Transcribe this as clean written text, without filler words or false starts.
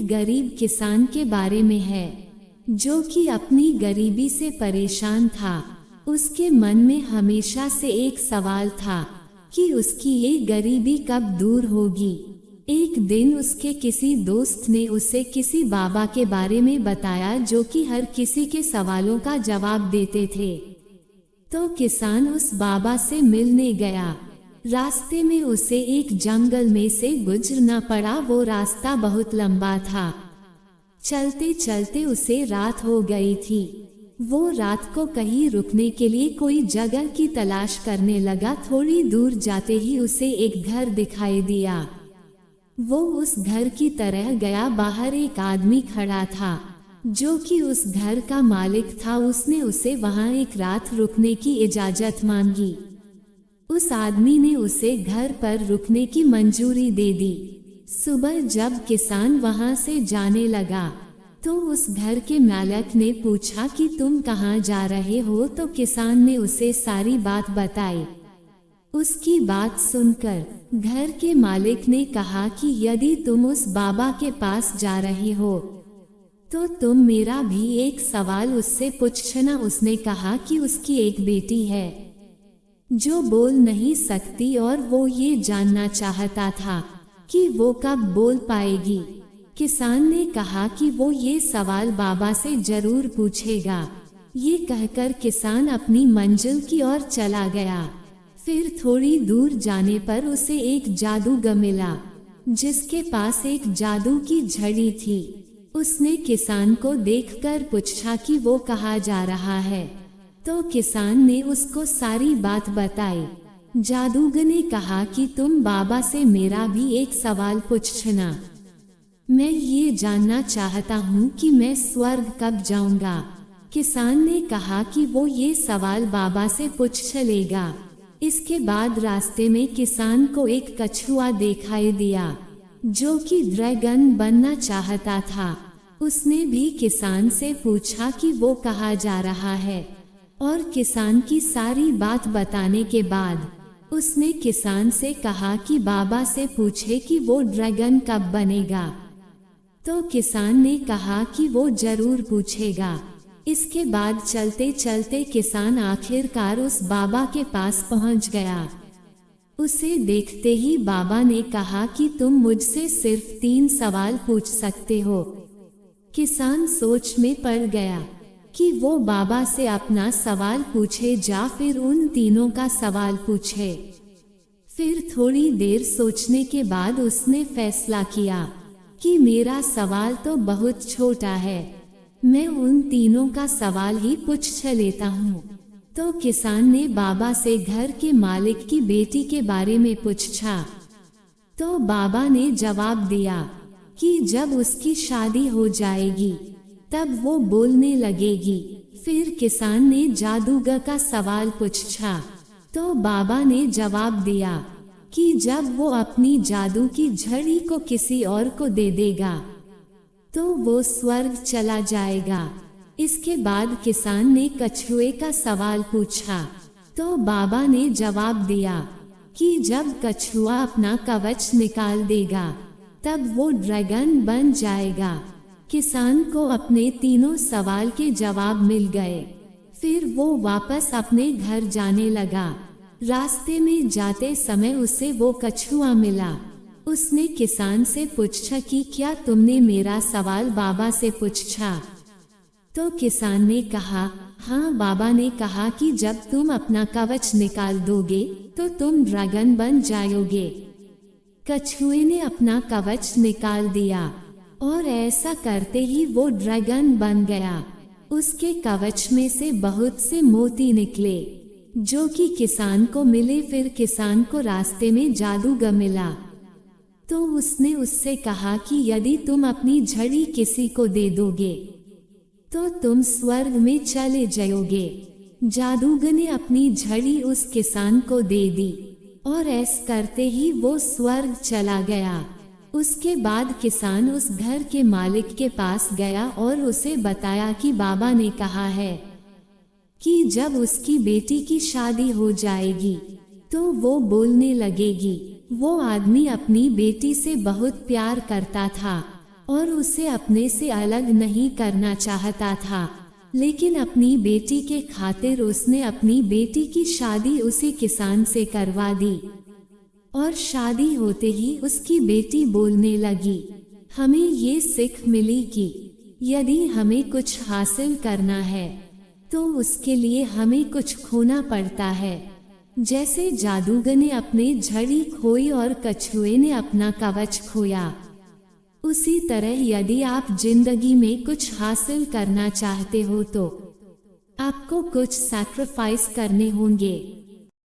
गरीब किसान के बारे में है, जो कि अपनी गरीबी से परेशान था। उसके मन में हमेशा से एक सवाल था कि उसकी ये गरीबी कब दूर होगी। एक दिन उसके किसी दोस्त ने उसे किसी बाबा के बारे में बताया, जो कि हर किसी के सवालों का जवाब देते थे। तो किसान उस बाबा से मिलने गया। रास्ते में उसे एक जंगल में से गुजरना पड़ा। वो रास्ता बहुत लंबा था। चलते चलते उसे रात हो गई थी। वो रात को कहीं रुकने के लिए कोई जगह की तलाश करने लगा। थोड़ी दूर जाते ही उसे एक घर दिखाई दिया। वो उस घर की तरह गया। बाहर एक आदमी खड़ा था, जो कि उस घर का मालिक था। उसने उसे वहां एक रात रुकने की इजाजत मांगी। उस आदमी ने उसे घर पर रुकने की मंजूरी दे दी। सुबह जब किसान वहां से जाने लगा, तो उस घर के मालिक ने पूछा कि तुम कहाँ जा रहे हो। तो किसान ने उसे सारी बात बताई। उसकी बात सुनकर घर के मालिक ने कहा कि यदि तुम उस बाबा के पास जा रहे हो, तो तुम मेरा भी एक सवाल उससे पूछना। उसने कहा कि उसकी एक बेटी है जो बोल नहीं सकती, और वो ये जानना चाहता था कि वो कब बोल पाएगी। किसान ने कहा कि वो ये सवाल बाबा से जरूर पूछेगा। ये कहकर किसान अपनी मंजिल की ओर चला गया। फिर थोड़ी दूर जाने पर उसे एक जादूगर मिला, जिसके पास एक जादू की झड़ी थी। उसने किसान को देखकर पूछा कि वो कहाँ जा रहा है। तो किसान ने उसको सारी बात बताई। जादूगर ने कहा कि तुम बाबा से मेरा भी एक सवाल पूछना। मैं ये जानना चाहता हूँ कि मैं स्वर्ग कब जाऊंगा। किसान ने कहा कि वो ये सवाल बाबा से पूछ लेगा। इसके बाद रास्ते में किसान को एक कछुआ दिखाई दिया, जो कि ड्रैगन बनना चाहता था। उसने भी किसान से पूछा कि वो कहाँ जा रहा है, और किसान की सारी बात बताने के बाद उसने किसान से कहा कि बाबा से पूछे कि वो ड्रैगन कब बनेगा। तो किसान ने कहा कि वो जरूर पूछेगा। इसके बाद चलते चलते किसान आखिरकार उस बाबा के पास पहुंच गया। उसे देखते ही बाबा ने कहा कि तुम मुझसे सिर्फ 3 सवाल पूछ सकते हो। किसान सोच में पड़ गया कि वो बाबा से अपना सवाल पूछे या फिर उन तीनों का सवाल पूछे। फिर थोड़ी देर सोचने के बाद उसने फैसला किया कि मेरा सवाल तो बहुत छोटा है, मैं उन तीनों का सवाल ही पूछ लेता हूँ। तो किसान ने बाबा से घर के मालिक की बेटी के बारे में पूछा। तो बाबा ने जवाब दिया कि जब उसकी शादी हो जाएगी तब वो बोलने लगेगी। फिर किसान ने जादूगर का सवाल पूछा। तो बाबा ने जवाब दिया कि जब वो अपनी जादू की झड़ी को किसी और को दे देगा, तो वो स्वर्ग चला जाएगा। इसके बाद किसान ने कछुए का सवाल पूछा। तो बाबा ने जवाब दिया कि जब कछुआ अपना कवच निकाल देगा, तब वो ड्रैगन बन जाएगा। किसान को अपने तीनों सवाल के जवाब मिल गए। फिर वो वापस अपने घर जाने लगा। रास्ते में जाते समय उसे वो कछुआ मिला। उसने किसान से पूछा कि क्या तुमने मेरा सवाल बाबा से पूछा। तो किसान ने कहा हाँ। बाबा ने कहा कि जब तुम अपना कवच निकाल दोगे तो तुम ड्रैगन बन जाओगे। कछुए ने अपना कवच निकाल दिया, और ऐसा करते ही वो ड्रैगन बन गया। उसके कवच में से बहुत से मोती निकले, जो कि किसान को मिले। फिर किसान को रास्ते में जादूगर मिला। तो उसने उससे कहा कि यदि तुम अपनी झड़ी किसी को दे दोगे, तो तुम स्वर्ग में चले जाओगे। जादूगर ने अपनी झड़ी उस किसान को दे दी, और ऐसा करते ही वो स्वर्ग चला गया। उसके बाद किसान उस घर के मालिक के पास गया और उसे बताया कि बाबा ने कहा है कि जब उसकी बेटी की शादी हो जाएगी तो वो बोलने लगेगी। वो आदमी अपनी बेटी से बहुत प्यार करता था और उसे अपने से अलग नहीं करना चाहता था, लेकिन अपनी बेटी के खातिर उसने अपनी बेटी की शादी उसी किसान से करवा दी। और शादी होते ही उसकी बेटी बोलने लगी। हमें ये सीख मिली कि यदि हमें कुछ हासिल करना है तो उसके लिए हमें कुछ खोना पड़ता है। जैसे जादूगर ने अपने झड़ी खोई और कछुए ने अपना कवच खोया, उसी तरह यदि आप जिंदगी में कुछ हासिल करना चाहते हो तो आपको कुछ सैक्रिफाइस करने होंगे।